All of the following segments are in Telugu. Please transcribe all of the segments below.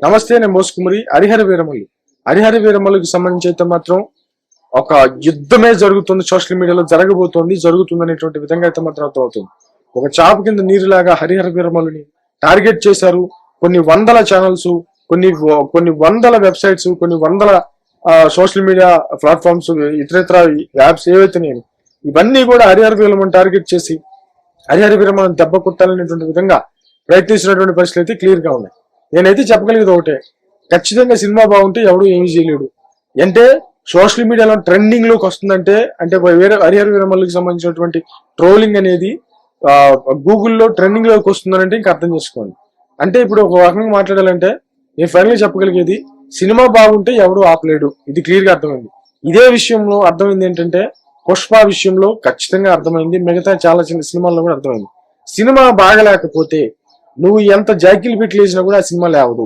నమస్తే, నేను మోసుకుమరి. హరిహర వీరమల్లుకి సంబంధించి అయితే మాత్రం ఒక యుద్ధమే జరుగుతుంది, సోషల్ మీడియాలో జరుగుతుంది అనేటువంటి విధంగా అయితే మాత్రం అర్థమవుతుంది. ఒక చాపు కింద నీరులాగా హరిహర వీరమల్లుని టార్గెట్ చేశారు. కొన్ని వందల ఛానల్స్, కొన్ని వందల వెబ్సైట్స్, కొన్ని వందల సోషల్ మీడియా ప్లాట్ఫామ్స్, ఇతర యాప్స్ ఏవైతే నేను ఇవన్నీ కూడా హరిహర వీరమల్ని టార్గెట్ చేసి హరిహర వీరమల్ని దెబ్బ కొట్టాలనేటువంటి విధంగా ప్రయత్నిస్తున్నటువంటి పరిస్థితులు అయితే క్లియర్ గా ఉన్నాయి. నేనైతే చెప్పగలిగేది ఒకటే, ఖచ్చితంగా సినిమా బాగుంటే ఎవడు ఏమి చేయలేడు. అంటే సోషల్ మీడియాలో ట్రెండింగ్ లోకి వస్తుందంటే వేరే హరిహర వీరమల్లికి సంబంధించినటువంటి ట్రోలింగ్ అనేది గూగుల్లో ట్రెండింగ్ లోకి వస్తుందంటే ఇంకా అర్థం చేసుకోండి. అంటే ఇప్పుడు ఒక రకంగా మాట్లాడాలంటే నేను ఫైనల్ చెప్పగలిగేది, సినిమా బాగుంటే ఎవడు ఆపలేడు. ఇది క్లియర్ గా అర్థమైంది. ఇదే విషయంలో అర్థమైంది ఏంటంటే పుష్ప విషయంలో ఖచ్చితంగా అర్థమైంది, మిగతా చాలా చిన్న సినిమాల్లో కూడా అర్థమైంది. సినిమా బాగలేకపోతే నువ్వు ఎంత జాకీలు పెట్టి లేచినా కూడా ఆ సినిమా లేవదు.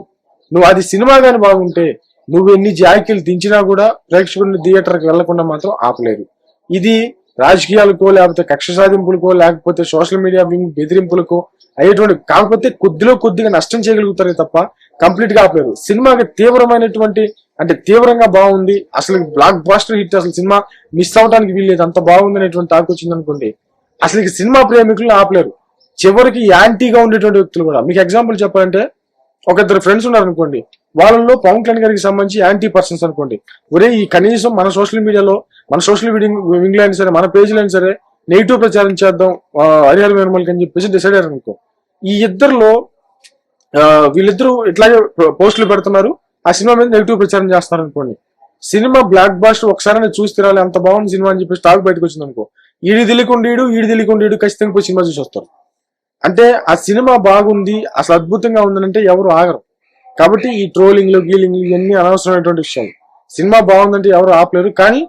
నువ్వు అది సినిమా గాని బాగుంటే నువ్వు ఎన్ని జాకీలు దించినా కూడా ప్రేక్షకుడిని థియేటర్కి వెళ్లకుండా మాత్రం ఆపలేరు. ఇది రాజకీయాలకో, లేకపోతే కక్ష సాధింపులకో, లేకపోతే సోషల్ మీడియా బెదిరింపులకో అయ్యేటువంటి, కాకపోతే కొద్దిగా నష్టం చేయగలుగుతారే తప్ప కంప్లీట్ గా ఆపలేరు. సినిమాకి తీవ్రమైనటువంటి, అంటే తీవ్రంగా బాగుంది, అసలు బ్లాక్ బాస్టర్ హిట్, అసలు సినిమా మిస్ అవడానికి వీల్లేదు, అంత బాగుంది అనేటువంటి టాక్ వచ్చింది అనుకోండి, అసలు సినిమా ప్రేమికులను ఆపలేరు. చివరికి యాంటీగా ఉండేటువంటి వ్యక్తులు కూడా, మీకు ఎగ్జాంపుల్ చెప్పాలంటే ఒక ఇద్దరు ఫ్రెండ్స్ ఉన్నారు అనుకోండి, వాళ్ళలో పవన్ కళ్యాణ్ గారికి సంబంధించి యాంటీ పర్సన్స్ అనుకోండి, ఒరే ఈ కనీసం మన సోషల్ మీడియాలో, మన సోషల్ వింగ్లో అయినా సరే, మన పేజీలో అయినా సరే నెగిటివ్ ప్రచారం చేద్దాం హరిహర వీరమల్కి అని చెప్పేసి డిసైడ్ అయ్యారు అనుకో. ఈ ఇద్దరులో వీళ్ళిద్దరూ ఇట్లాగే పోస్టులు పెడుతున్నారు, ఆ సినిమా మీద నెగిటివ్ ప్రచారం చేస్తున్నారు అనుకోండి. సినిమా బ్లాక్ బాస్టర్ ఒకసారి చూసి తిరాలి, అంత బాగుంది సినిమా అని చెప్పేసి టాక్ బయటకు వచ్చింది అనుకో, ఈడు తెలియకుండా ఖచ్చితంగా పోయి సినిమా చూసి వస్తారు. అంటే ఆ సినిమా బాగుంది, అసలు అద్భుతంగా ఉందనంటే ఎవరు ఆగరు. కాబట్టి ఈ ట్రోలింగ్లు గీలింగ్లు ఇవన్నీ అనవసరమైనటువంటి విషయాలు. సినిమా బాగుందంటే ఎవరు ఆపలేరు. కానీ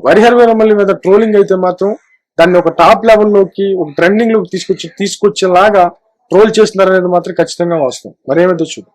హరిహర వీరమల్లి మీద ట్రోలింగ్ అయితే మాత్రం దాన్ని ఒక టాప్ లెవెల్లోకి, ఒక ట్రెండింగ్ లోకి తీసుకొచ్చేలాగా ట్రోల్ చేస్తున్నారనేది మాత్రం ఖచ్చితంగా వాస్తవం. మరేమైతే చూడు.